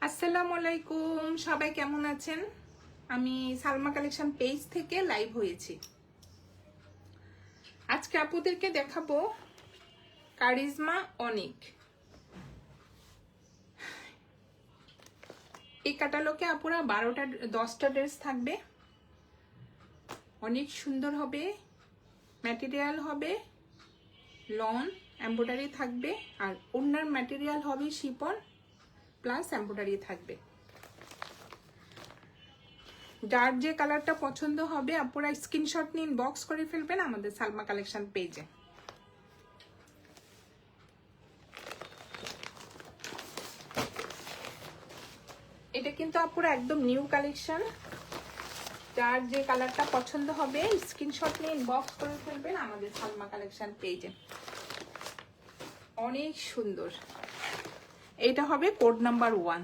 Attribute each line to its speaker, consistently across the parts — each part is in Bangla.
Speaker 1: আসসালামু আলাইকুম, সবাই কেমন আছেন? আমি সালমা কালেকশন পেজ থেকে লাইভ হয়েছি। আজকে আপুদেরকে দেখাবো কারিজমা অনিক। এই ক্যাটালগে আপুরা 10টা ড্রেস থাকবে। অনেক সুন্দর হবে, ম্যাটেরিয়াল হবে লন, এমব্রয়ডারি থাকবে, আর ওনার ম্যাটেরিয়াল হবে শিপন প্লাস এমব্রয়ডারি থাকবে। যার যে কালারটা পছন্দ হবে আপনারা স্ক্রিনশট নিন, বক্স করে ফেলবেন আমাদের সালমা কালেকশন পেজে। এটা কিন্তু আপনারা একদম নিউ কালেকশন। যার যে কালারটা পছন্দ হবে স্ক্রিনশট নিন, বক্স করে ফেলবেন আমাদের সালমা কালেকশন পেজে। অনেক সুন্দর। এটা হবে কোড নাম্বার 1।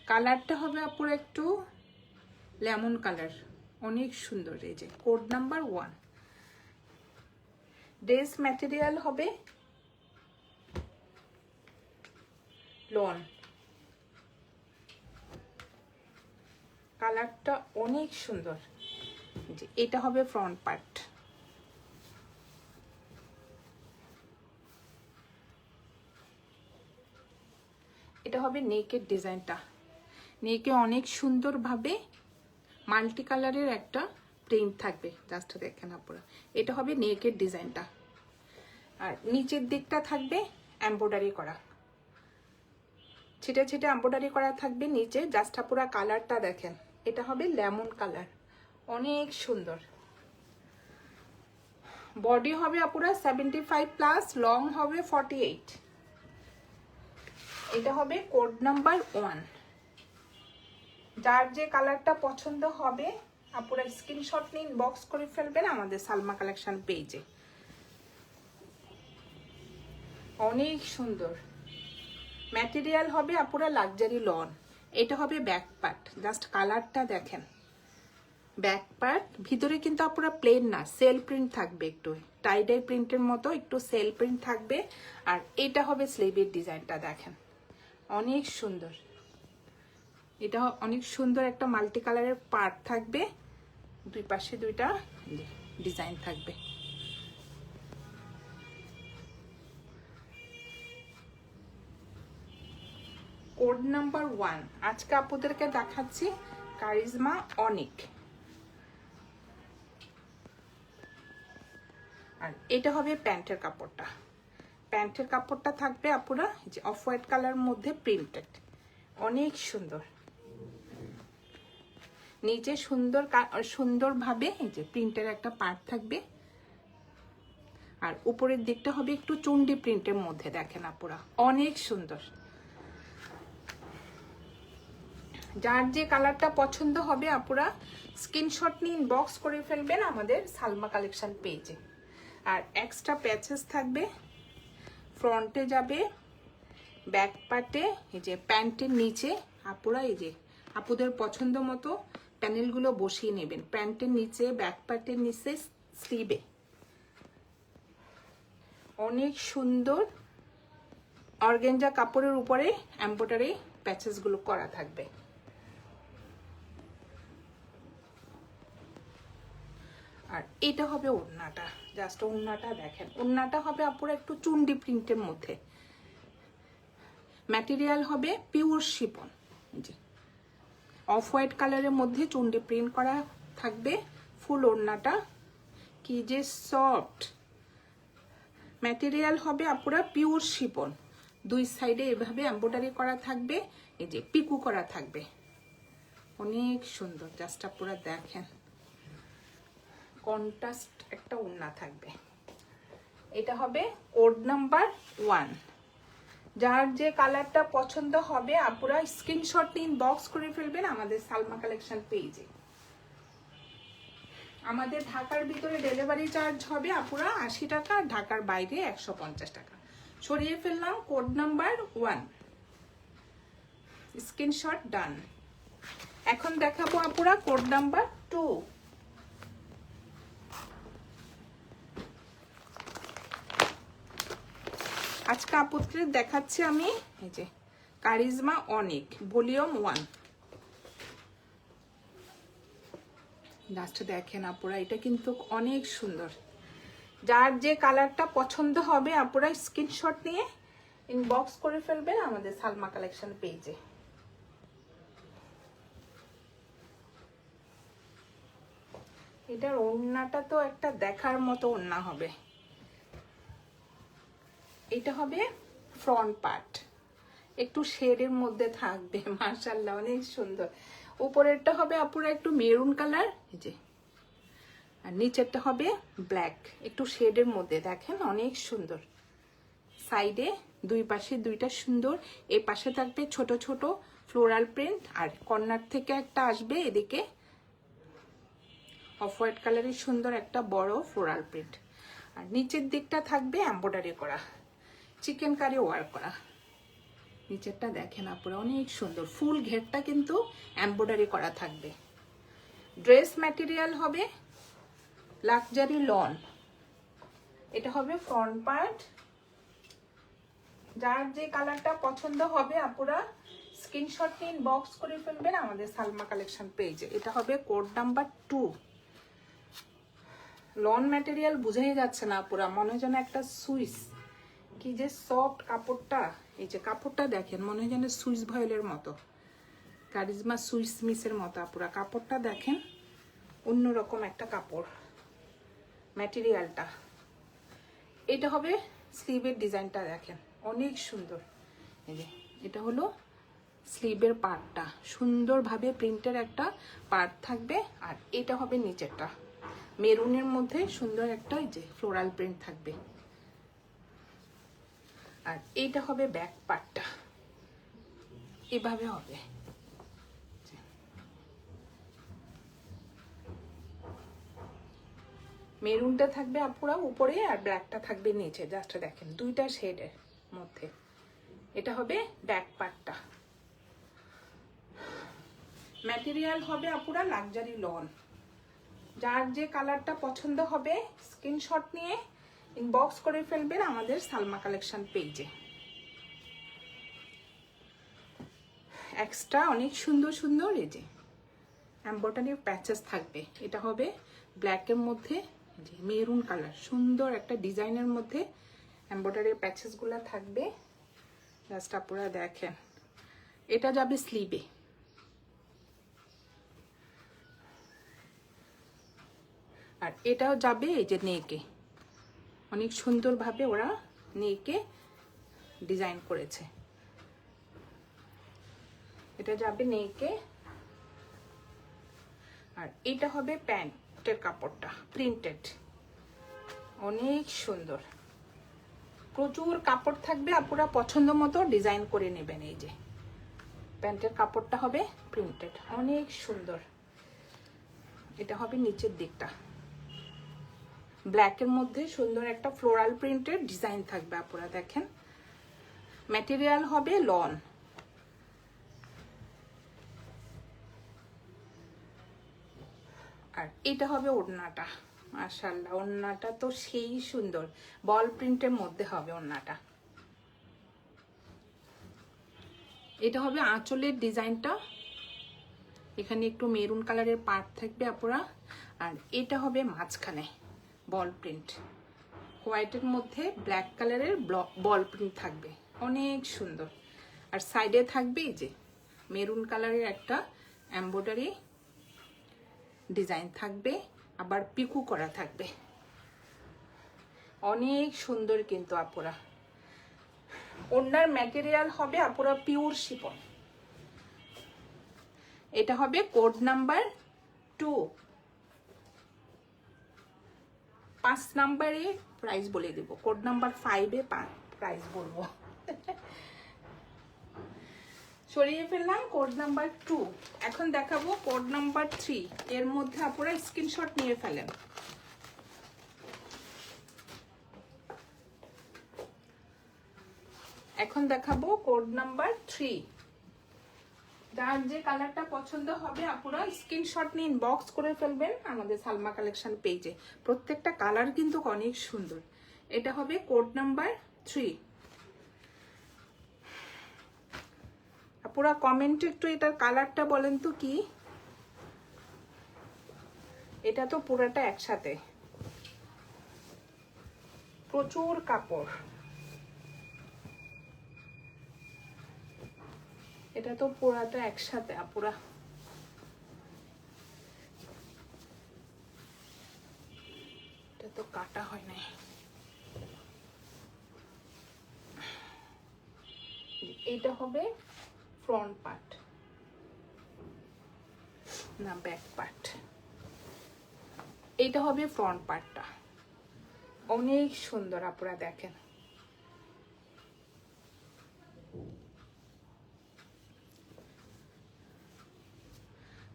Speaker 1: কালারটা হবে আপুর একটু লেমন কালার, অনেক সুন্দর। এই যে কোড নাম্বার 1। ড্রেস ম্যাটেরিয়াল হবে লন। কালারটা অনেক সুন্দর। যে এটা হবে ফ্রন্ট পার্ট। এটা হবে নেকের ডিজাইনটা। নেকে অনেক সুন্দরভাবে মাল্টি কালারের একটা প্রিন্ট থাকবে, জাস্ট দেখেন আপনারা। এটা হবে নেকের ডিজাইনটা, আর নিচের দিকটা থাকবে এমব্রয়ডারি করা, ছিটে ছিটে এমব্রয়ডারি করা থাকবে নিচে। জাস্ট আপনারা কালারটা দেখেন, এটা হবে লেমন কালার, অনেক সুন্দর। বডি হবে আপুরা 75 প্লাস, লং হবে 48। এটা হবে কোড নাম্বার 1। যার যে কালারটা পছন্দ হবে আপুরা স্ক্রিনশট নিন, বক্স করে ফেলবেন আমাদের সালমা কালেকশন পেজে। অনেক সুন্দর ম্যাটেরিয়াল হবে আপুরা লাক্সারি লন। এটা হবে ব্যাক পার্ট, জাস্ট কালারটা দেখেন। ব্যাক পার্ট ভিতরে কিন্তু আপুরা প্লেন না, সেল প্রিন্ট থাকবে, একটু টাইডাই প্রিন্টের মতো একটু সেল প্রিন্ট থাকবে। আর এটা হবে স্লিভের ডিজাইনটা দেখেন, অনেক সুন্দর। এটা অনেক সুন্দর একটা মাল্টি কালারের পার্ট থাকবে, দুই পাশে দুইটা ডিজাইন থাকবে। কোড নাম্বার 1 আজকে আপুদেরকে দেখাচ্ছি কারিজমা অনিক। আর এটা হবে প্যান্টের কাপড়টা। প্যান্টের কাপড়টা থাকবে আপুরা যে অফ হোয়াইট কালার মধ্যে প্রিন্টেড, অনেক সুন্দর। নিচে সুন্দরভাবে এই যে প্রিন্টের একটা পার্ট থাকবে, আর উপরের দিকটা হবে একটু চুন্ডি প্রিন্টের মধ্যে, দেখেন আপুরা অনেক সুন্দর। যার যে কালারটা পছন্দ হবে আপুরা স্ক্রিনশট নিন, বক্স করে ফেলবেন আমাদের সালমা কালেকশন পেজে। আর এক্সট্রা প্যাচেস থাকবে, ফ্রন্টে যাবে, ব্যাক পার্টে, এই যে প্যান্টের নিচে আপুরা এই যে আপুদের পছন্দ মতো প্যানেলগুলো বসিয়ে নেবেন। প্যান্টের নিচে, ব্যাক পার্টের নিচে, স্লিভে অনেক সুন্দর অর্গানজা কাপড়ের উপরে এমব্রয়ডারি প্যাচেসগুলো করা থাকবে। আর এটা হবে ওড়নাটা, জাস্ট ওড়নাটা দেখেন। ওড়নাটা হবে আপুরা একটু চুন্ডি প্রিন্টের মধ্যে, ম্যাটেরিয়াল হবে পিওর শিপন, জি অফ হোয়াইট কালারের মধ্যে চুন্ডি প্রিন্ট করা থাকবে। ফুল ওড়নাটা কি যে সফট, ম্যাটেরিয়াল হবে আপুরা পিওর শিপন। দুই সাইডে এভাবে এমব্রয়ডারি করা থাকবে, এই যে পিকু করা থাকবে, অনেক সুন্দর। জাস্ট আপুরা দেখেন, কন্ট্রাস্ট একটা ওড়না থাকবে। এটা হবে কোড নাম্বার 1। যার যে কালারটা পছন্দ হবে আপুরা স্ক্রিনশট নিন, বক্স করে ফেলবেন আমাদের সালমা কালেকশন পেজে। আমাদের ঢাকার ভিতরে ডেলিভারি চার্জ হবে আপুরা 80 টাকা, ঢাকার বাইরে 150 টাকা। সরিয়ে ফেললাম কোড নাম্বার 1, স্ক্রিনশট ডান। এখন দেখাবো আপুরা কোড নাম্বার 2। আজকে আপুদের দেখাচ্ছি আমি এই যে কারিজমা অনেক ভলিউম 1। জাস্ট দেখেন আপুরা, এটা কিন্তু অনেক সুন্দর। যার যে কালারটা পছন্দ হবে আপুরা স্ক্রিনশট নিয়ে ইনবক্স করে ফেলবেন আমাদের সালমা কালেকশন পেজে। এটার ওড়নাটা তো একটা দেখার মতো ওড়না হবে। এটা হবে ফ্রন্ট পার্ট, একটু শেডের মধ্যে থাকবে, মাশাআল্লাহ অনেক সুন্দর। উপরেরটা হবে আপুরা একটু মেরুন কালার, এই যে, আর নিচেরটা হবে ব্ল্যাক, একটু শেডের মধ্যে, দেখেন অনেক সুন্দর। সাইডে দুই পাশে দুইটা সুন্দর, এই পাশে থাকবে ছোট ছোট ফ্লোরাল প্রিন্ট, আর কর্নার থেকে একটা আসবে এদিকে অফ হোয়াইট কালারের সুন্দর একটা বড় ফ্লোরাল প্রিন্ট, আর নিচের দিকটা থাকবে এমব্রয়ডারি করা, চিকেন কারি ওয়ার্ক করা। নিচেরটা দেখেন আপুরা অনেক সুন্দর, ফুল ঘেরটা কিন্তু এমব্রয়ডারি করা থাকবে। ড্রেস ম্যাটেরিয়াল হবে লাক্সারি লন। এটা হবে ফ্রন্ট পার্ট। যার যে কালারটা পছন্দ হবে আপুরা স্ক্রিনশট নিয়ে ইনবক্স করে ফেলবেন আমাদের সালমা কালেকশন পেজে। এটা হবে কোড নাম্বার 2। লন ম্যাটেরিয়াল বুঝাই যাচ্ছে না আপুরা, মনে হয় যেন একটা সুইস, কি যে সফট কাপড়টা। এই যে কাপড়টা দেখেন, মনে হয় যেন সুইস ভয়েলের মতো, কারিজমা সুইস মিসের মতো আপুরা। কাপড়টা দেখেন, অন্যরকম একটা কাপড় ম্যাটেরিয়ালটা। এটা হবে স্লিভের ডিজাইনটা দেখেন অনেক সুন্দর। এই যে এটা হলো স্লিভের পার্টটা, সুন্দরভাবে প্রিন্টের একটা পার্ট থাকবে। আর এটা হবে নিচেরটা, মেরুনের মধ্যে সুন্দর একটা এই যে ফ্লোরাল প্রিন্ট থাকবে। আর এইটা হবে ব্যাক পার্টটা, এভাবে হবে। মেরুনটা থাকবে আপুরা উপরে আর ব্ল্যাকটা থাকবে নিচে, জাস্ট দেখেন দুইটা শেডের মধ্যে। এটা হবে ব্যাক পার্টটা। ম্যাটেরিয়াল হবে আপুরা লাক্সারি লন। যার যে কালারটা পছন্দ হবে স্ক্রিনশট নিয়ে ইনবক্স করে ফেলবেন আমাদের সালমা কালেকশন পেজে। এক্সট্রা অনেক সুন্দর সুন্দর এই যে এমব্রয়ডারি প্যাচেস থাকবে। এটা হবে ব্ল্যাকের মধ্যে যে মেরুন কালার, সুন্দর একটা ডিজাইনের মধ্যে এমব্রয়ডারি প্যাচেসগুলো থাকবে। জাস্ট আপনারা দেখেন, এটা যাবে স্লিভে। আর এটাও যাবে এই যে নেকে, অনেক সুন্দরভাবে ওরা নেকে ডিজাইন করেছে। এটা যাবে নেকে। আর এটা হবে প্যান্টের কাপড়টা প্রিন্টেড, অনেক সুন্দর, প্রচুর কাপড় থাকবে, আপনারা পছন্দ মতো ডিজাইন করে নেবেন। এই যে প্যান্টের কাপড়টা হবে প্রিন্টেড, অনেক সুন্দর। এটা হবে নিচের দিকটা, ব্ল্যাকের মধ্যে সুন্দর একটা ফ্লোরাল প্রিন্টের ডিজাইন থাকবে। আপনারা দেখেন ম্যাটেরিয়াল হবে লন। আর এটা হবে ওড়নাটা, মাশাআল্লাহ ওড়নাটা তো সেই সুন্দর, বল প্রিন্টের মধ্যে হবে ওড়নাটা। এটা হবে আঁচলের ডিজাইনটা, এখানে একটু মেরুন কালারের পার্ট থাকবে আপুরা। আর এটা হবে মাঝখানে বল প্রিন্ট, হোয়াইটের মধ্যে ব্ল্যাক কালারের বল প্রিন্ট থাকবে, অনেক সুন্দর। আর সাইডে থাকবে এই যে মেরুন কালারের একটা এমব্রয়ডারি ডিজাইন থাকবে, আবার পিকু করা থাকবে, অনেক সুন্দর কিন্তু আপুরা। ওড়নার ম্যাটেরিয়াল হবে আপুরা পিওর শিফন। এটা হবে কোড নাম্বার 2। 5 নাম্বারে প্রাইস বলে দেব, কোড নাম্বার 5-এ প্রাইস বলবো। সরিয়ে ফেললাম কোড নাম্বার 2। এখন দেখাবো কোড নাম্বার 3। এর মধ্যে আপনারা স্ক্রিনশট নিয়ে ফেলেন। এখন দেখাবো কোড নাম্বার 3। যার যে কালারটা পছন্দ হবে আপনারা স্ক্রিনশট নিয়ে ইনবক্স করে ফেলবেন আমাদের সালমা কালেকশন পেজে। প্রত্যেকটা কালার কিন্তু অনেক সুন্দর। এটা হবে কোড নাম্বার 3। আপুরা কমেন্টে একটু এটার কালারটা বলেন তো কি। এটা তো পুরাটা একসাথে, প্রচুর কাপড়। এটা তো পুরাটা একসাথে আপুরা। এটা তো কাটা হয় নাই। এটা হবে ফ্রন্ট পার্ট, না ব্যাক পার্ট। এটা হবে ফ্রন্ট পার্টটা, অনেক সুন্দর আপুরা দেখেন।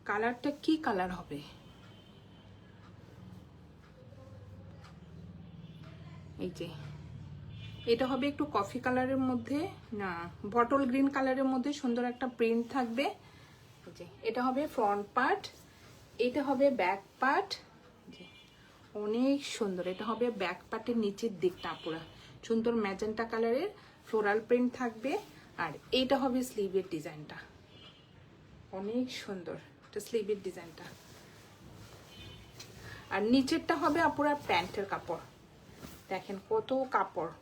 Speaker 1: কালারটা কি কালার হবে, এই যে এটা হবে একটু কফি কালারের মধ্যে, না বটল গ্রিন কালারের মধ্যে সুন্দর একটা প্রিন্ট থাকবে। এই যে এটা হবে ফ্রন্ট পার্ট, এটা হবে ব্যাক পার্ট। অনেক সুন্দর। এটা হবে ব্যাক পার্টের নিচের দিকটা পুরা সুন্দর ম্যাজেন্টা কালারের ফ্লোরাল প্রিন্ট থাকবে। আর এইটা হবে স্লিভের ডিজাইনটা, অনেক সুন্দর এটা স্লিভের ডিজাইনটা। আর নিচেরটা হবে আপুরা প্যান্টের কাপড়, দেখেন কত কাপড়।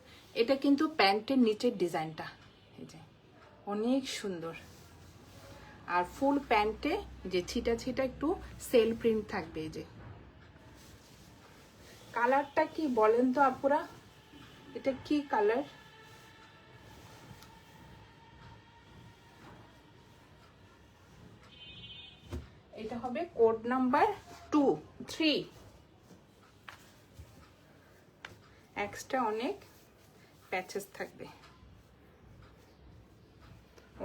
Speaker 1: এটা কিন্তু প্যান্টের নিচের ডিজাইনটা, এই যে অনেক সুন্দর। আর ফুল প্যান্টে যে ছিটা ছিটা একটু সেল প্রিন্ট থাকবে। এই যে কালারটা কি বলেন তো আপুরা, এটা কি কালার। এটা হবে কোড নাম্বার 2, 3। এক্সট্রা অনেক প্যাচেস থাকবে,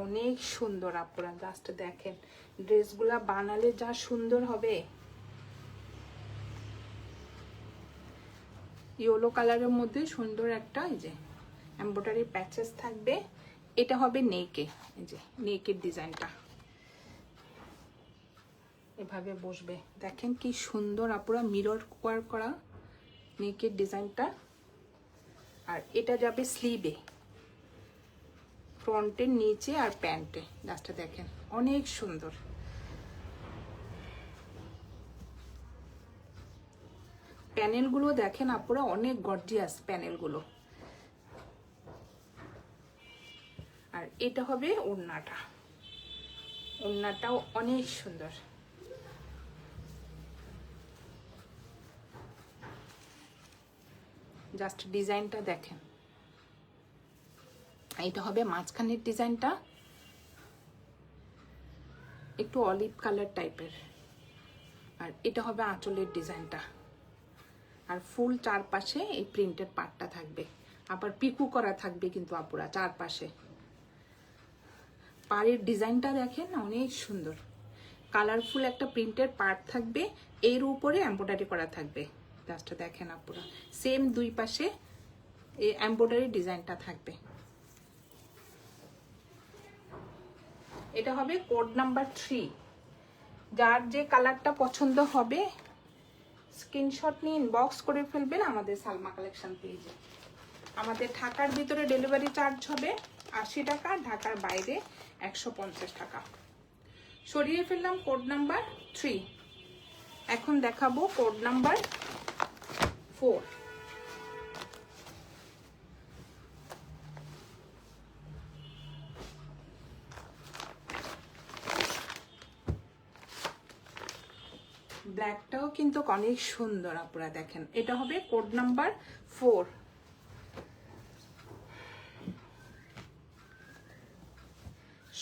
Speaker 1: অনেক সুন্দর আপুরা। জাস্ট দেখেন ড্রেসগুলা বানালে যা সুন্দর হবে। ইয়েলো কালারের মধ্যে সুন্দর একটা এই যে এমব্রয়ডারি প্যাচেস থাকবে। এটা হবে নেকে, এই যে নেকের ডিজাইনটা এভাবে বসবে। দেখেন কি সুন্দর আপুরা মিরর ওয়ার্ক করা নেকের ডিজাইনটা। আর এটা যাবে স্লিভে, ফ্রন্টের নিচে আর প্যান্টে। জাস্ট দেখেন অনেক সুন্দর। প্যানেলগুলো দেখেন আপুরা অনেক গর্জিয়াস প্যানেলগুলো। আর এটা হবে ওড়নাটা, ওড়নাটাও অনেক সুন্দর। জাস্ট ডিজাইনটা দেখেন। এটা হবে মাঝখানের ডিজাইনটা একটু অলিভ কালার টাইপের। আর এটা হবে আঁচলের ডিজাইনটা। আর ফুল চারপাশে এই প্রিন্টের পার্টটা থাকবে, আবার পিকু করা থাকবে কিন্তু আপুরা চারপাশে। পাড়ের ডিজাইনটা দেখেন অনেক সুন্দর, কালারফুল একটা প্রিন্টের পার্ট থাকবে, এর উপরে এমব্রয়ডারি করা থাকবে। জাস্ট দেখেন আপুরা সেম দুই পাশে এই এমব্রয়ডারি ডিজাইনটা থাকবে। এটা হবে কোড নাম্বার 3। যার যে কালারটা পছন্দ হবে স্ক্রিনশট নিয়ে ইনবক্স করে ফেলবেন আমাদের সালমা কালেকশন পেজে। আমাদের ঢাকার ভিতরে ডেলিভারি চার্জ হবে 80 টাকা, ঢাকার বাইরে 150 টাকা। সরিয়ে ফেললাম কোড নাম্বার 3। এখন দেখাবো কোড নাম্বার 4। ব্ল্যাকটাও কিন্তু অনেক সুন্দর আপনারা দেখেন। এটা হবে কোড নাম্বার 4।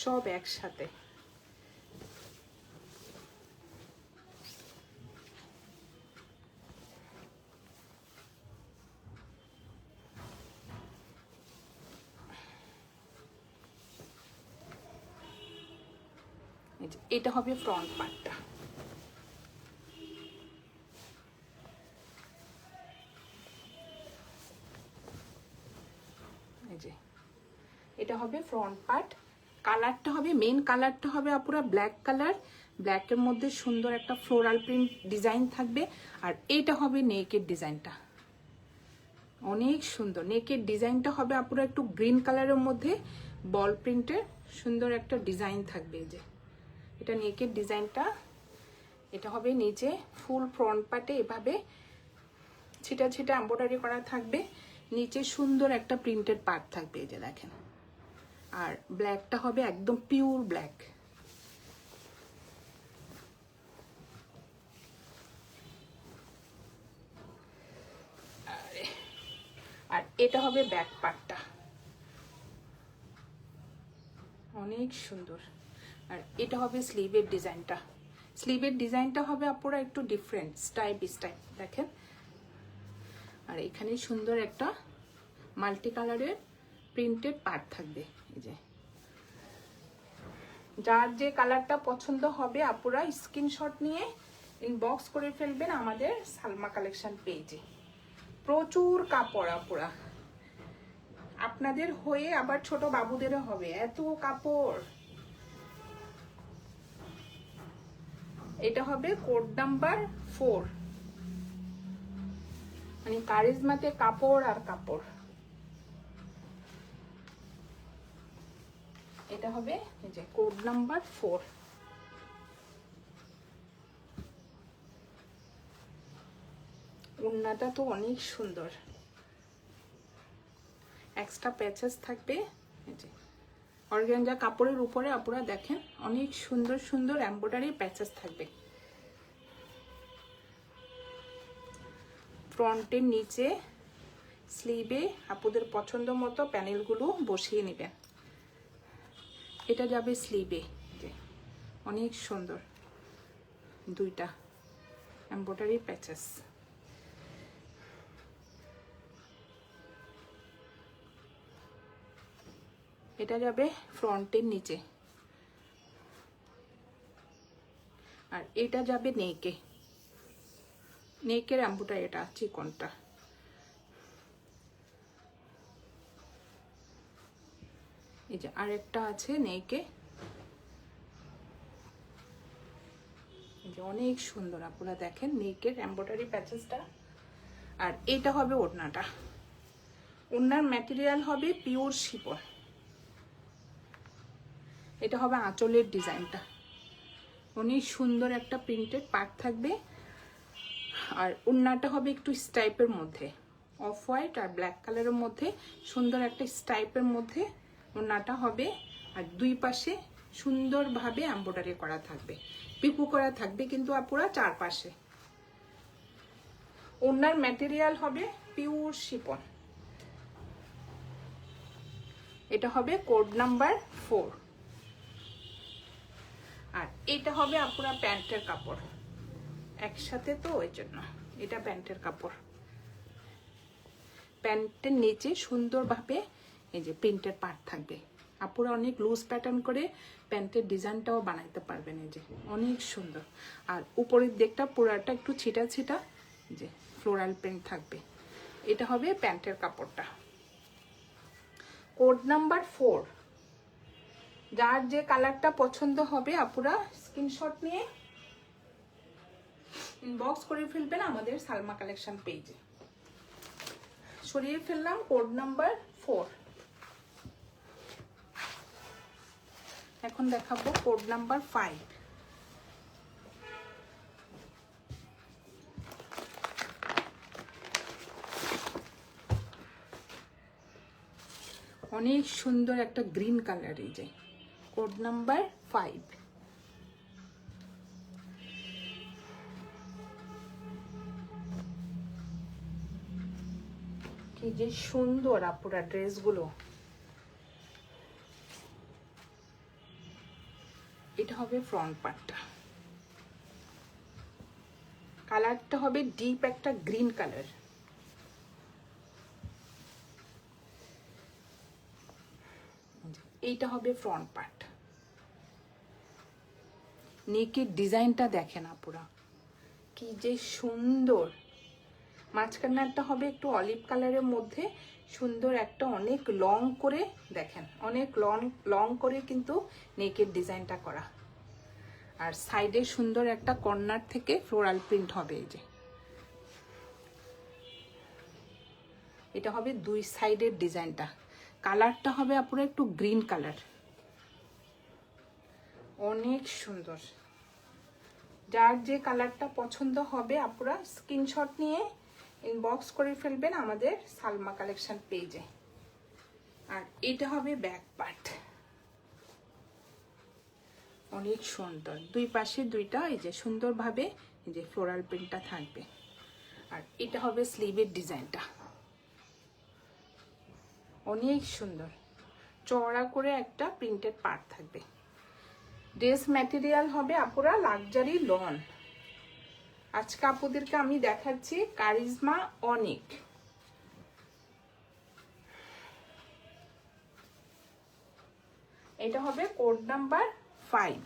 Speaker 1: সব একসাথে। এটা হবে ফ্রন্ট পার্টটা। এটা হবে ফ্রন্ট পার্ট। কালারটা হবে মেন কালারটা হবে আপুরা ব্ল্যাক কালার। ব্ল্যাকের মধ্যে সুন্দর একটা ফ্লোরাল প্রিন্ট ডিজাইন থাকবে। আর এইটা হবে নেকের ডিজাইনটা, অনেক সুন্দর। নেকের ডিজাইনটা হবে আপুরা একটু গ্রিন কালারের মধ্যে বল প্রিন্টের সুন্দর একটা ডিজাইন থাকবে। এই যে এটা নেকের ডিজাইনটা, এটা হবে নিচে ফুল ফ্রন্ট পার্টে এভাবে ছিটা ছিটা এমব্রয়ডারি করা থাকবে, নিচে সুন্দর একটা প্রিন্টেড পার্ট থাকবে। এই যে দেখেন, আর ব্ল্যাকটা হবে একদম পিওর ব্ল্যাক। আর এটা হবে ব্যাক পার্টটা, অনেক সুন্দর। আর এটা হবে স্লিভের ডিজাইনটা। স্লিভের ডিজাইনটা হবে আপনারা একটু ডিফারেন্ট স্টাইপ দেখেন। আর এখানে সুন্দর একটা মাল্টি কালারের প্রিন্টেড পার্ট থাকবে। এই যে যার যে কালারটা পছন্দ হবে আপনারা স্ক্রিনশট নিয়ে ইনবক্স করে ফেলবেন আমাদের সালমা কালেকশন পেজে। প্রচুর কাপড় আপুরা, আপনাদের হয়ে আবার ছোট বাবুদেরও হবে, এত কাপড়। এটা হবে কোড নাম্বার 4, মানে কারিজমাতে কাপড় আর কাপড়। এটা হবে এই যে কোড নাম্বার 4। ওড়নাটা তো অনেক সুন্দর, এক্সট্রা প্যাচেস থাকবে। এই যে অর্গানজা কাপড়ের উপরে আপনারা দেখেন অনেক সুন্দর সুন্দর এমব্রয়ডারি প্যাচেস থাকবে। ফ্রন্টের নিচে স্লিভে আপনাদের পছন্দ মতো প্যানেলগুলো বসিয়ে নেবেন। এটা যাবে স্লিভে, অনেক সুন্দর দুইটা এমব্রয়ডারি প্যাচেস। এটা যাবে ফ্রন্টের নিচে, আর এটা যাবে নেকে, নেকের এমব্রয়ডারি এটা চিকনটা। এই যে আরেকটা আছে নেকে, এই যে অনেক সুন্দর আপনারা দেখেন নেকের এমব্রয়ডারি প্যাচেসটা। আর এটা হবে ওড়নাটা, ওড়নার ম্যাটেরিয়াল হবে পিওর শিফন। এটা হবে আঁচলের ডিজাইনটা, অনেক সুন্দর একটা প্রিন্টেড পার্ট থাকবে। আর ওড়নাটা হবে একটু স্টাইপের মধ্যে, অফ হোয়াইট আর ব্ল্যাক কালারের মধ্যে সুন্দর একটা স্টাইপের মধ্যে ওড়নাটা হবে। আর দুই পাশে সুন্দরভাবে এমব্রয়ডারি করা থাকবে, পিকু করা থাকবে কিন্তু আপুরা চারপাশে। ওড়নার ম্যাটেরিয়াল হবে পিওর শিফন। এটা হবে কোড নাম্বার 4। আর এটা হবে আপুরা প্যান্টের কাপড়, একসাথে তো ওই জন্য এটা প্যান্টের কাপড়। প্যান্টের নিচে সুন্দরভাবে এই যে প্রিন্টের পার্ট থাকবে। আপুরা অনেক লুজ প্যাটার্ন করে প্যান্টের ডিজাইনটাও বানাইতে পারবেন। এই যে অনেক সুন্দর। আর উপরের দিকটা পুরাটা একটু ছিটা ছিটা যে ফ্লোরাল প্রিন্ট থাকবে। এটা হবে প্যান্টের কাপড়টা, কোড নাম্বার 4। যার যে কালারটা পছন্দ হবে আপুরা স্ক্রিনশট নিয়ে ইনবক্স করে ফেলবেন আমাদের সালমা কালেকশন পেজে। সরিয়ে ফেললাম কোড নাম্বার 4। এখন দেখাবো কোড নাম্বার 5। অনেক সুন্দর একটা গ্রিন কালার, এই যে কোড নাম্বার 5। কি যে সুন্দর আপুরা ড্রেসগুলো। এটা হবে ফ্রন্ট পার্টটা, কালারটা হবে ডিপ একটা গ্রিন কালার। এইটা হবে ফ্রন্ট পার্ট। নেকের ডিজাইনটা দেখেন আপুরা কি যে সুন্দর। মাঝখানটা হবে একটু অলিভ কালারের মধ্যে সুন্দর একটা অনেক লং করে দেখেন, অনেক লং করে কিন্তু নেকের ডিজাইনটা করা। আর সাইডে সুন্দর একটা কর্নার থেকে ফ্লোরাল প্রিন্ট হবে। এই যে এটা হবে দুই সাইডের ডিজাইনটা। কালারটা হবে আপুরা একটু গ্রিন কালার। অনেক সুন্দর। যার যে কালারটা পছন্দ হবে আপনারা স্ক্রিনশট নিয়ে ইনবক্স করে ফেলবেন আমাদের সালমা কালেকশন পেজে। আর এটা হবে ব্যাক পার্ট, অনেক সুন্দর। দুই পাশে দুইটা এই যে সুন্দরভাবে এই যে ফ্লোরাল প্রিন্টটা থাকবে। আর এটা হবে স্লিভের ডিজাইনটা, অনেক সুন্দর। চওড়া করে একটা প্রিন্টেড পার্ট থাকবে। ড্রেস ম্যাটেরিয়াল হবে আপুরা লাক্সারি লন। আজকে আপুদেরকে আমি দেখাচ্ছি কারিজমা অনিক। এটা হবে কোড নাম্বার 5।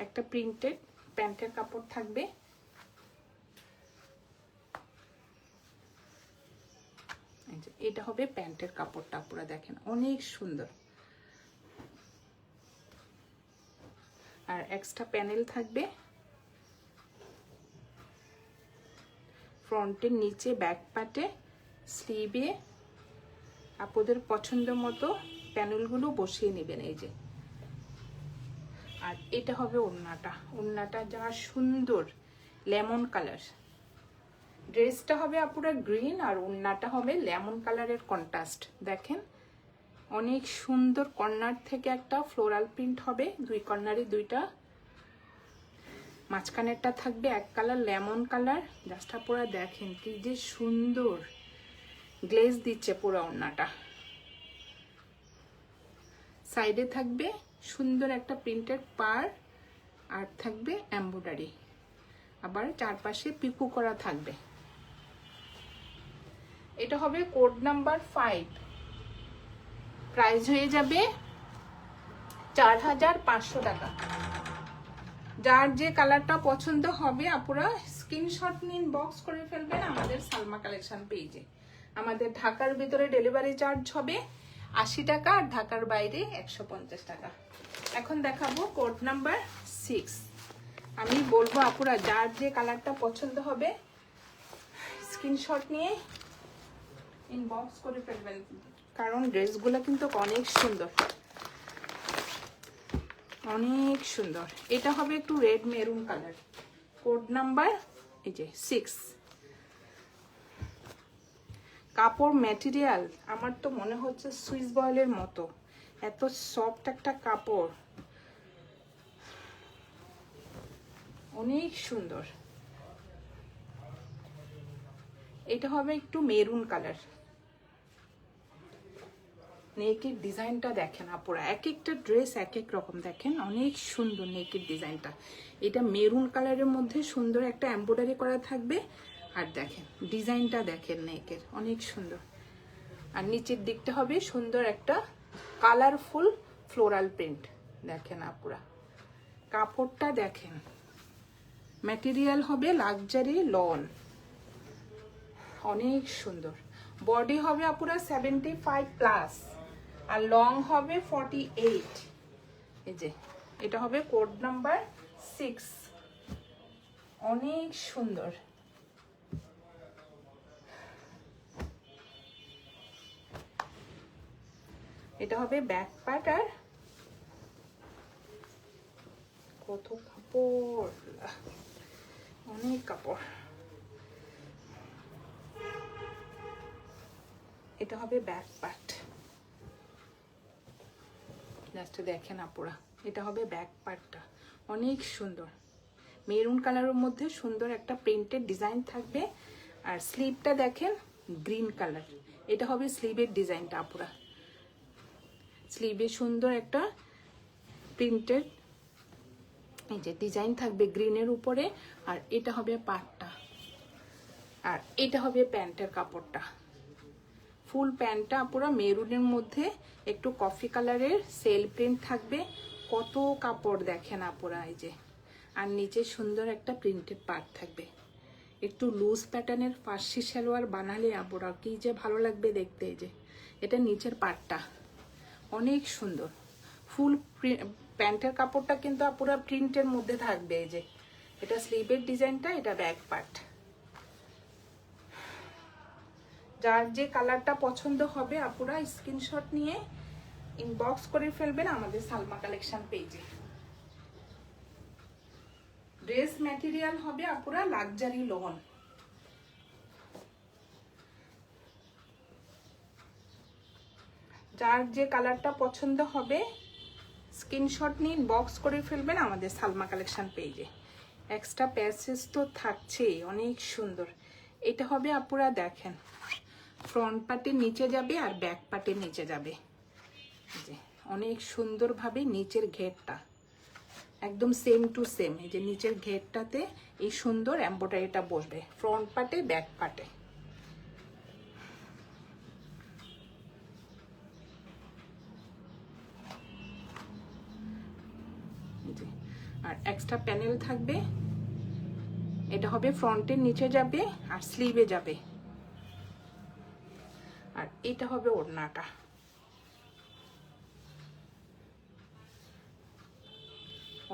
Speaker 1: একটা প্রিন্টেড প্যান্টের কাপড় থাকবে। এটা হবে প্যান্টের কাপড়টা, পুরো দেখেন অনেক সুন্দর। আর এক্সট্রা প্যানেল থাকবে ফ্রন্টের নিচে, ব্যাক পার্টে, স্লিভে আপনাদের পছন্দ মতো প্যানেলগুলো বসিয়ে নেবেন এই যে। আর এটা হবে ওড়নাটা, ওড়নাটা যা সুন্দর লেমন কালার। ড্রেসটা হবে আপনারা গ্রিন আর ওড়নাটা হবে লেমন কালারের কন্ট্রাস্ট। দেখেন অনেক সুন্দর। কর্নার থেকে একটা ফ্লোরাল প্রিন্ট হবে, দুই কর্নারে দুইটা, মাঝখানেরটা থাকবে এক কালার লেমন কালার। জাস্ট আপনারা দেখেন কি যে সুন্দর গ্লেজ দিচ্ছে পুরো ওড়নাটা। সাইডে থাকবে সুন্দর একটা প্রিন্টেড পার, আর থাকবে এমব্রয়ডারি, আবার চারপাশে পিকো করা থাকবে। এটা হবে কোড নাম্বার 5। প্রাইস হয়ে যাবে 4500 টাকা। যার যে কালারটা পছন্দ হবে আপনারা স্ক্রিনশট নিন, বক্স করে ফেলবেন আমাদের সালমা কালেকশন পেজে। আমাদের ঢাকার ভিতরে ডেলিভারি চার্জ হবে 80 টাকা, আর ঢাকার বাইরে 150 টাকা। এখন দেখাবো কোড নাম্বার 6। আমি বলবো আপুরা যার যে কালারটা পছন্দ হবে স্ক্রিনশট নিয়ে ইনবক্স করে ফেলবেন, কারণ ড্রেসগুলো কিন্তু অনেক সুন্দর, অনেক সুন্দর। এটা হবে একটু red maroon colour, code number এই যে 6। কাপড় ম্যাটেরিয়াল আমার তো মনে হচ্ছে সুইস বয়েলের মতো, এত সফট একটা কাপড়, অনেক সুন্দর। এটা হবে একটু মেরুন কালার। নেকের ডিজাইনটা দেখেন আপুরা, এক একটা ড্রেস এক এক রকম। দেখেন অনেক সুন্দর নেকের ডিজাইনটা। এটা মেরুন কালারের মধ্যে সুন্দর একটা এমব্রয়ডারি করা থাকবে। আর দেখেন ডিজাইনটা দেখেন নেকের, অনেক সুন্দর। আর নিচের দিকটা হবে সুন্দর একটা কালারফুল ফ্লোরাল প্রিন্ট। দেখেন আপুরা কাপড়টা দেখেন। ম্যাটেরিয়াল হবে লাক্সারি লন, অনেক সুন্দর। বডি হবে আপুরা 75+, আর লং হবে 48। এই যে এটা হবে কোড নাম্বার 6, অনেক সুন্দর। এটা হবে ব্যাক পার্ট। আর কত কাপড়, অনেক কাপড়। এটা হবে ব্যাক পার্ট, জাস্ট দেখেন আপুরা। এটা হবে ব্যাক পার্টটা, অনেক সুন্দর মেরুন কালারের মধ্যে সুন্দর একটা প্রিন্টেড ডিজাইন থাকবে। আর স্লিভটা দেখেন গ্রিন কালার। এটা হবে স্লিভের ডিজাইনটা আপুরা। স্লিভে সুন্দর একটা প্রিন্টেড এই যে ডিজাইন থাকবে গ্রিনের উপরে। আর এটা হবে পাটটা, আর এটা হবে প্যান্টের কাপড়টা। ফুল প্যান্টটা পুরো মেরুনের মধ্যে একটু কফি কালারের সেল প্রিন্ট থাকবে। কত কাপড় দেখেন আপুরা এই যে। আর নিচে সুন্দর একটা প্রিন্টেড পার্ট থাকবে। একটু লুজ প্যাটার্নের ফার্সি সালোয়ার বানালে আপুরা কি যে ভালো লাগবে দেখতে। এই যে এটা নিচের পার্টটা অনেক সুন্দর। ফুল প্যান্টের কাপড়টা কিন্তু পুরো প্রিন্টের মধ্যে থাকবে। এই যে এটা স্লিভের ডিজাইনটা, এটা ব্যাক পার্ট। যার যে কালারটা পছন্দ হবে আপুরা স্ক্রিনশট নিয়ে ইনবক্স করে ফেলবেন আমাদের সালমা কালেকশন পেজে। ড্রেস ম্যাটেরিয়াল হবে আপুরা লাক্সারি লন। যার যে কালারটা পছন্দ হবে স্ক্রিনশট নিয়ে ইনবক্স করে ফেলবেন আমাদের সালমা কালেকশন পেজে। এক্সট্রা প্যাচেস তো থাকছেই, অনেক সুন্দর। এটা হবে আপুরা দেখেন ফ্রন্ট পার্টের নিচে যাবে আর ব্যাক পার্টের নিচে যাবে, যে অনেক সুন্দরভাবে নিচের ঘেরটা একদম সেম টু সেম। এই যে নিচের ঘেরটাতে এই সুন্দর এমব্রয়ডারিটা বসবে ফ্রন্ট পার্টে ব্যাক পার্টে। আর এক্সট্রা প্যানেল থাকবে, এটা হবে ফ্রন্টের নিচে যাবে আর স্লিভে যাবে। আর এটা হবে ওড়নাটা,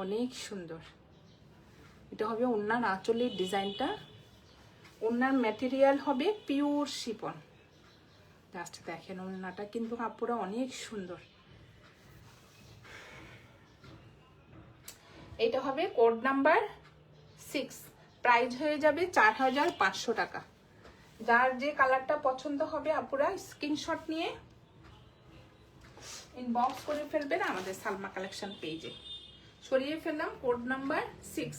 Speaker 1: অনেক সুন্দর। এটা হবে ওড়নার আঁচলের ডিজাইনটা। ওড়নার ম্যাটেরিয়াল হবে পিওর শিফন। জাস্ট দেখেন ওড়নাটা কিন্তু আপুরা অনেক সুন্দর। এটা হবে কোড নাম্বার 6, প্রাইস হয়ে যাবে 4500 টাকা। যার যে কালারটা পছন্দ হবে আপুরা স্ক্রিনশট নিয়ে ইনবক্স করে ফেলবেন আমাদের সালমা কালেকশন পেজে। সরিয়ে ফেললাম কোড নাম্বার 6।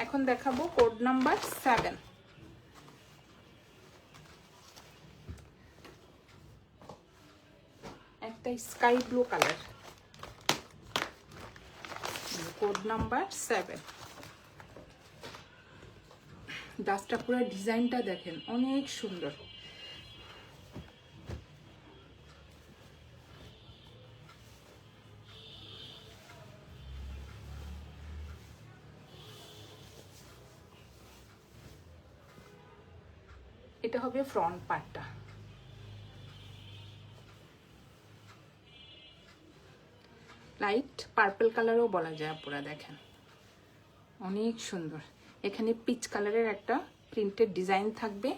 Speaker 1: এখন দেখাবো কোড নাম্বার 7। একটা sky blue colour, code number 7। জাস্টটা পুরো ডিজাইনটা দেখেন অনেক সুন্দর। এটা হবে ফ্রন্ট পার্টটা। লাইট পার্পল কালারও বলা যায় আপুরা, দেখেন অনেক সুন্দর। এখানে পিচ কালারের একটা প্রিন্টেড ডিজাইন থাকবে।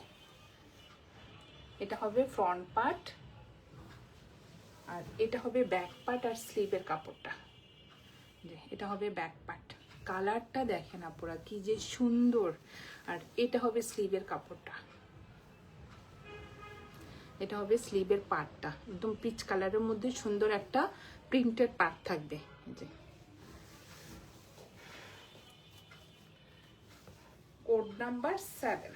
Speaker 1: এটা হবে ফ্রন্ট পার্ট আর এটা হবে ব্যাক পার্ট আর স্লিভের কাপড়টা। এটা হবে ব্যাক পার্ট। কালারটা দেখেন আপুরা কি যে সুন্দর। আর এটা হবে স্লিভের কাপড়টা, এটা হবে স্লিভের পার্টটা। একদম পিচ কালারের মধ্যে সুন্দর একটা প্রিন্টেড পার্ট থাকবে। যে কোড নাম্বার 7।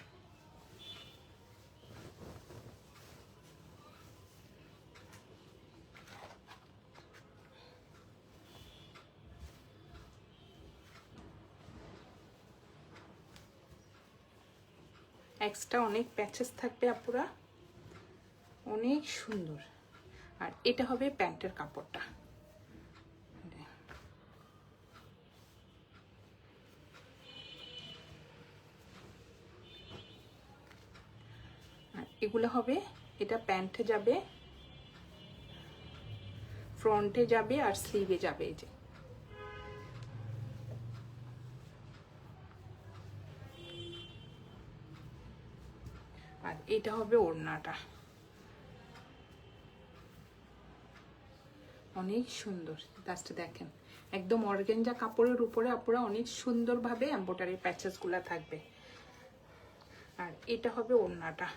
Speaker 1: এক্সট্রা অনেক প্যাচেস থাকবে আপুরা, অনেক সুন্দর। আর এটা হবে প্যান্টের কাপড়টা। আর এগুলো হবে, এটা প্যান্টে যাবে, ফ্রন্টে যাবে আর স্লিভে যাবে। এই যে আর এটা হবে ওড়নাটা, অনেক সুন্দর। জাস্ট দেখেন একদম অর্গানজা কাপড়ের উপরে আপুরা অনেক সুন্দরভাবে এমব্রয়ডারি প্যাচেসগুলো থাকবে। আর এটা হবে ওড়নাটা।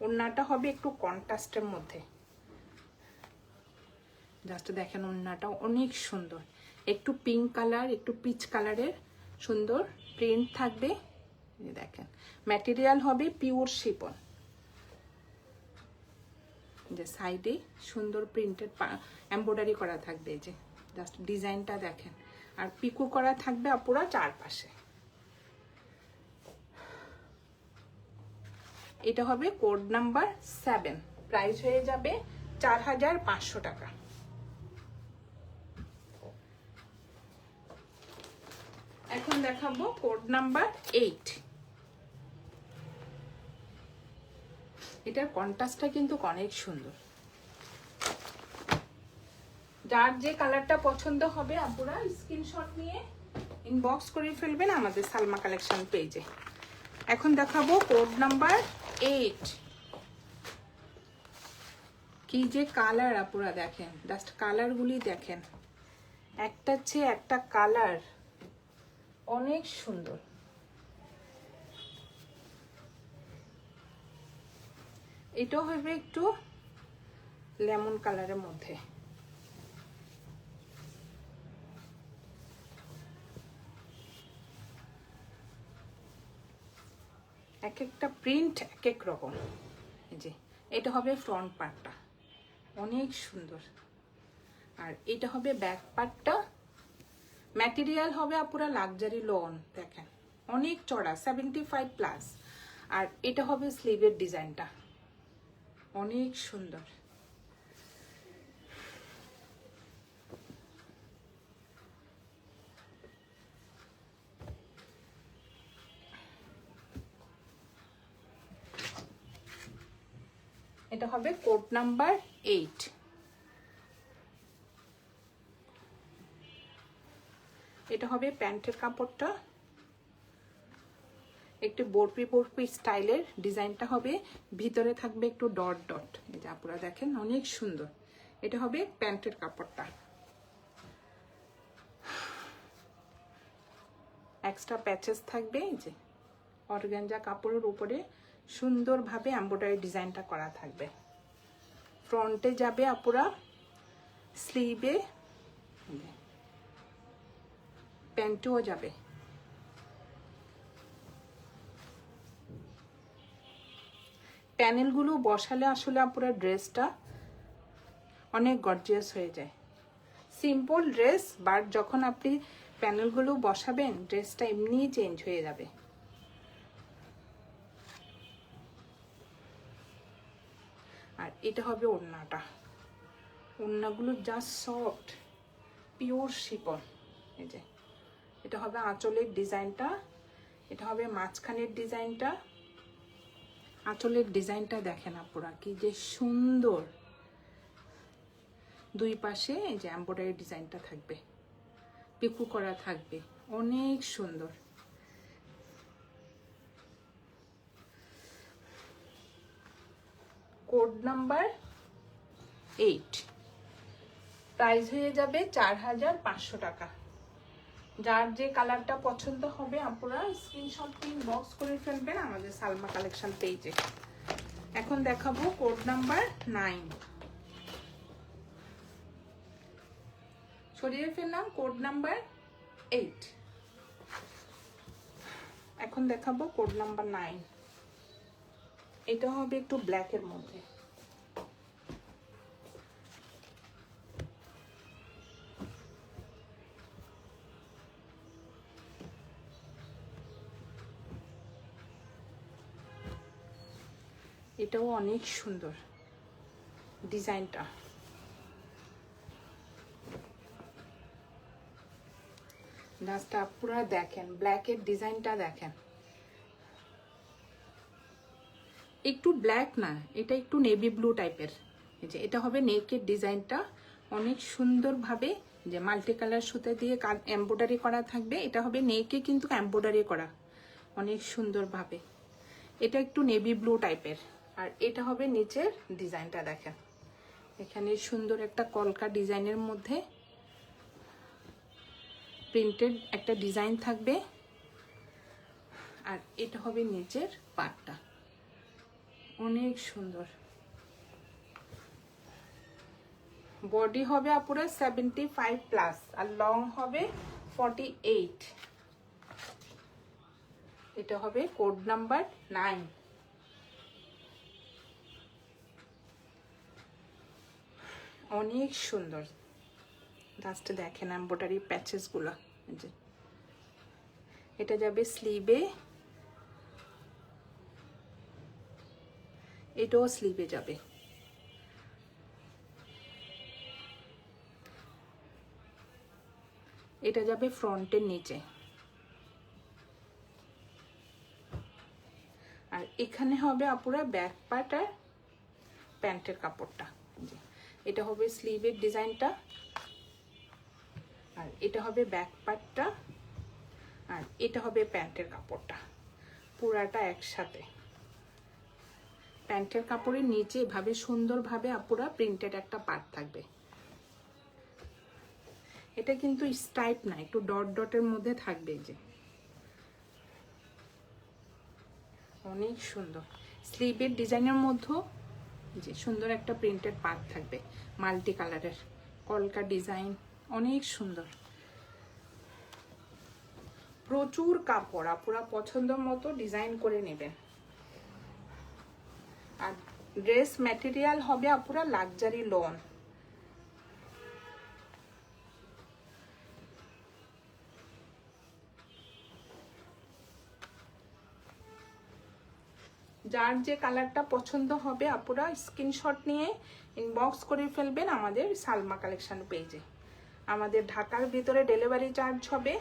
Speaker 1: ওড়নাটা হবে একটু কন্ট্রাস্টের মধ্যে। জাস্ট দেখেন ওড়নাটা অনেক সুন্দর, একটু পিঙ্ক কালার একটু পিচ কালারের সুন্দর প্রিন্ট থাকবে। দেখেন ম্যাটেরিয়াল হবে পিওর শিফন। যে সাইডে সুন্দর প্রিন্টেড এমব্রয়ডারি করা থাকবে। এই যে জাস্ট ডিজাইনটা দেখেন। আর পিকো করা থাকবে আপুরা চারপাশে। এটা হবে কোড নাম্বার 7, প্রাইস হয়ে যাবে 4500 টাকা। এখন দেখাবো কোড নাম্বার 8। এটার কন্ট্রাস্টটা কিন্তু অনেক সুন্দর। যার যে কালারটা পছন্দ হবে আপুরা স্ক্রিনশট নিয়ে ইনবক্স করে ফেলবেন আমাদের সালমা কালেকশন পেজে। এখন দেখাবো কোড নাম্বার 8। কি যে কালার আপুরা দেখেন, জাস্ট কালারগুলি দেখেন, একটা চেয়ে একটা কালার অনেক সুন্দর। এটাও হবে একটু লেমন কালারের মধ্যে। এক একটা প্রিন্ট এক এক রকম। এই যে এটা হবে ফ্রন্ট পার্টটা, অনেক সুন্দর। আর এটা হবে ব্যাক পার্টটা। ম্যাটেরিয়াল হবে পুরো লাক্সারি লন, দেখেন অনেক চড়া, 75+। আর এটা হবে স্লিভের ডিজাইনটা, অনেক সুন্দর। এটা হবে কোড নাম্বার 8। এটা হবে প্যান্টের কাপড়টা, একটু বরপি বরপি স্টাইলের ডিজাইনটা হবে, ভিতরে থাকবে একটু ডট ডট। এই যে আপনারা দেখেন অনেক সুন্দর। এটা হবে প্যান্টের কাপড়টা, এক্সট্রা প্যাচেস থাকবে। এই যে অর্গানজা কাপড়ের উপরে সুন্দরভাবে এমব্রয়ডারি ডিজাইনটা করা থাকবে। ফ্রন্টে যাবে আপুরা স্লিভে, প্যান্টও যাবে। প্যানেলগুলো বসালে আসলে আপুরা ড্রেসটা অনেক গর্জিয়াস হয়ে যায়। সিম্পল ড্রেস, বাট যখন আপনি প্যানেলগুলো বসাবেন ড্রেসটা এমনিই চেঞ্জ হয়ে যাবে। আর এটা হবে ওড়নাটা, ওড়নাগুলো জাস্ট সফট পিওর শিফন। এই যে এটা হবে আঁচলের ডিজাইনটা, এটা হবে মাঝখানের ডিজাইনটা। আঁচলের ডিজাইনটা দেখেন আপুরা কি যে সুন্দর, দুই পাশে এই যে এমব্রয়ডারি ডিজাইনটা থাকবে, পিকু করা থাকবে, অনেক সুন্দর। কোড নাম্বার 8, প্রাইস হয়ে যাবে 4500 টাকা। যার যে কালারটা পছন্দ হবে আপনারা স্ক্রিনশট ইনবক্স করে ফেলবেন আমাদের সালমা কালেকশন পেজে। এখন দেখাবো কোড নাম্বার 9। সরিয়ে ফেললাম কোড নাম্বার 8। এখন দেখাবো কোড নাম্বার 9। এটা হবে একটু ব্ল্যাকের মধ্যে। এটাও অনেক সুন্দর ডিজাইনটা। জাস্ট আপনারা দেখেন ব্ল্যাকের ডিজাইনটা দেখেন, একটু ব্ল্যাক না, এটা একটু নেভি ব্লু টাইপের। এই যে এটা হবে নেকের ডিজাইনটা, অনেক সুন্দরভাবে যে মাল্টি কালার সুতা দিয়ে এমব্রয়ডারি করা থাকবে। এটা হবে নেকে কিন্তু এমব্রয়ডারি করা অনেক সুন্দরভাবে। এটা একটু নেভি ব্লু টাইপের। আর এটা হবে নিচের ডিজাইনটা দেখেন, এখানে সুন্দর একটা কলকা ডিজাইনের মধ্যে প্রিন্টেড একটা ডিজাইন থাকবে। আর এটা হবে নিচের পাটটা, অনেক সুন্দর। বডি হবে আপুরা 75+, আর লং হবে 48। এটা হবে কোড নাম্বার 9। অনেক সুন্দর, জাস্ট দেখেন এমব্রয়ডারি প্যাচেস গুলা। এটা যাবে স্লিভে, এটাও স্লিভে যাবে। এটা যাবে ফ্রন্টের নিচে। আর এখানে হবে আপুরা ব্যাক পার্ট আর প্যান্টের কাপড়টা। এটা হবে স্লিভের ডিজাইনটা, আর এটা হবে ব্যাক পার্টটা, আর এটা হবে প্যান্টের কাপড়টা। পুরাটা একসাথে। প্যান্টের কাপড়ের নিচে এভাবে সুন্দরভাবে আপুরা প্রিন্টেড একটা পার্ট থাকবে। এটা কিন্তু স্ট্রাইপ না, একটু ডট ডটের মধ্যে থাকবে। যে অনেক সুন্দর স্লিভের ডিজাইনের মধ্যে যে সুন্দর একটা প্রিন্টেড পার্ট থাকবে, মাল্টি কালারের কলকা ডিজাইন, অনেক সুন্দর। প্রচুর কাপড়, আপুরা পছন্দ মতো ডিজাইন করে নেবেন। আর ড্রেস ম্যাটেরিয়াল হবে আপুরা লাক্সারি লন। যার যে কালারটা পছন্দ হবে আপুরা স্ক্রিনশট নিয়ে ইনবক্স করে ফেলবেন আমাদের সালমা কালেকশন পেজে। আমাদের ঢাকার ভিতরে ডেলিভারি চার্জ হবে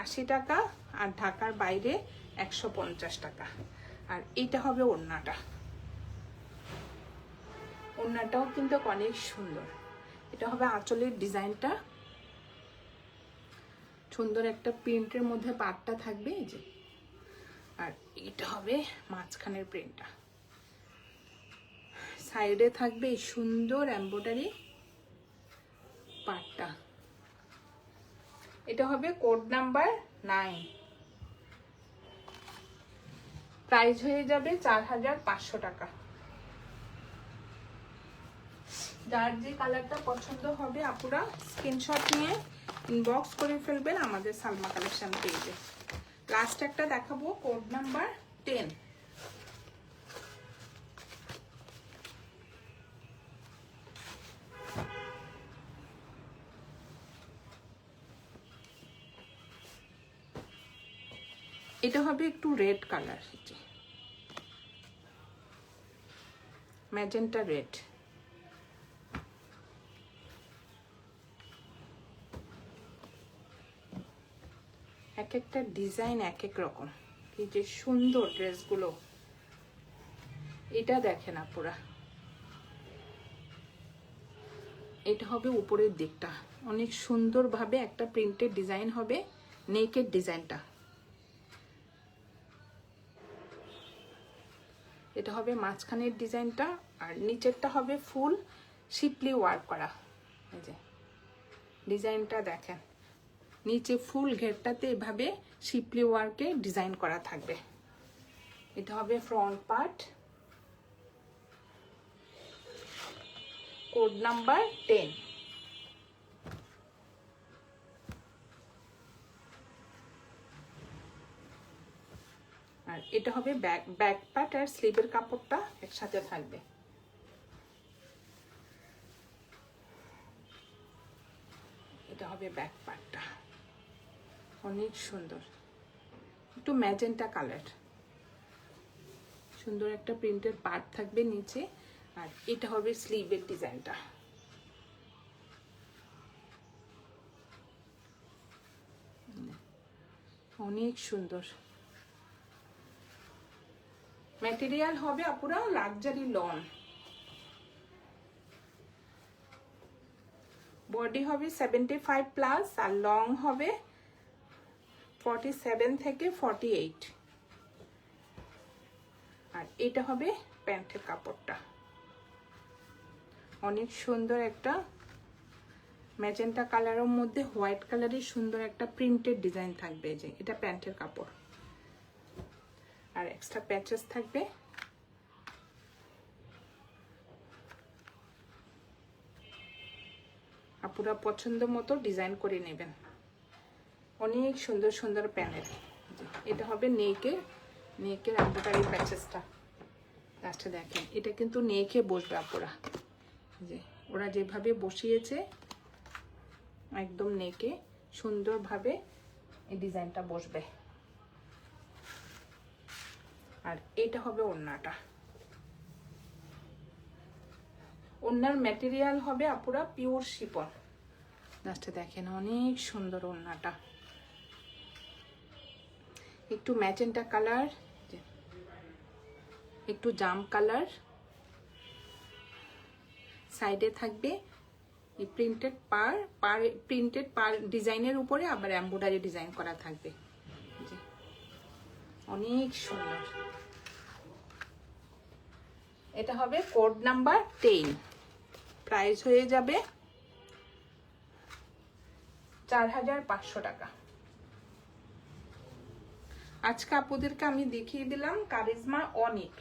Speaker 1: 80 টাকা, আর ঢাকার বাইরে 150 টাকা। আর এইটা হবে ওড়নাটা, ওড়নাটাও কিন্তু অনেক সুন্দর। এটা হবে আঁচলের ডিজাইনটা, সুন্দর একটা প্রিন্টের মধ্যে পাটটা থাকবে এই যে। আর এটা হবে মাঝখানের প্রিন্টটা, সাইডে থাকবে এই সুন্দর এমব্রয়ডারি পাটটা। এটা হবে কোড নাম্বার 9, প্রাইস হয়ে যাবে 4500 টাকা। যার যে কালারটা পছন্দ হবে আপুরা স্ক্রিনশট নিয়ে ইনবক্স করে ফেলবেন আমাদের সালমা কালেকশন পেজে। লাস্ট একটা দেখাবো কোড নাম্বার 10। এটা হবে একটু রেড কালার, ম্যাজেন্টা রেড। এক একটা ডিজাইন এক এক রকম, এই যে সুন্দর ড্রেসগুলো। এটা দেখেন আপুরা, এটা হবে উপরের দিকটা, অনেক সুন্দরভাবে একটা প্রিন্টেড ডিজাইন হবে, নেকের ডিজাইনটা। এটা হবে মাঝখানের ডিজাইনটা, আর নিচেরটা হবে ফুল শিপলি ওয়ার্ক করা। এই যে ডিজাইনটা দেখেন, নিচে ফুল ঘেরটাতে এভাবে শিপলি ওয়ার্কে ডিজাইন করা থাকবে। এটা হবে ফ্রন্ট পার্ট, কোড নাম্বার 10। আর এটা হবে ব্যাক পার্ট আর স্লিভের কাপড়টা একসাথে থাকবে। এটা হবে ব্যাক পার্টটা, অনেক সুন্দর, একটু ম্যাজেন্টা কালার, সুন্দর একটা প্রিন্টের পার্ট থাকবে নিচে। আর এটা হবে স্লিভের ডিজাইনটা, অনেক সুন্দর। ম্যাটেরিয়াল হবে আপুরা লাক্সারি লন। বডি হবে 75 প্লাস, আর লং হবে 47 থেকে 48। আর এটা হবে প্যান্টের কাপড়টা, অনেক সুন্দর একটা ম্যাজেন্টা কালারের মধ্যে হোয়াইট কালারের সুন্দর একটা প্রিন্টেড ডিজাইন থাকবে। যে এটা প্যান্টের কাপড়, আর এক্সট্রা প্যাচেস থাকবে। আপুরা পছন্দ মতো ডিজাইন করে নেবেন, অনেক সুন্দর সুন্দর প্যানেল। এটা হবে নেকের এমব্রয়ডারি প্যাচেসটা। লাস্টে দেখেন এটা কিন্তু নেকে বসবে আপুরা, যে ওরা যেভাবে বসিয়েছে একদম নেকে সুন্দরভাবে এই ডিজাইনটা বসবে। আর এটা হবে ওড়নাটা, ওড়নার ম্যাটেরিয়াল হবে আপুরা পিওর শিফন। লাস্টে দেখেন অনেক সুন্দর ওড়নাটা, একটু ম্যাজেন্টা কালার, একটু জাম কালার, সাইডে থাকবে এই প্রিন্টেড পার ডিজাইনের উপরে আবার এমব্রয়ডারি ডিজাইন করা থাকবে। অনেক সুন্দর। এটা হবে কোড নাম্বার 10, প্রাইস হয়ে যাবে 4500 টাকা। আজকে আপুদেরকে আমি দেখিয়ে দিলাম কারিজমা অনিক,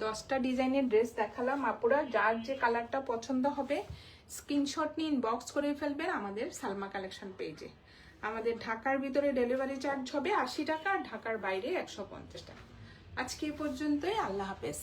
Speaker 1: 10টা ডিজাইনের ড্রেস দেখালাম। আপুরা যার যে কালারটা পছন্দ হবে স্ক্রিনশট নিয়ে ইনবক্স করে ফেলবেন আমাদের সালমা কালেকশন পেজে। আমাদের ঢাকার ভিতরে ডেলিভারি চার্জ হবে 80 টাকা, আর ঢাকার বাইরে 150 টাকা। আজকে এই পর্যন্তই, আল্লাহ হাফেজ।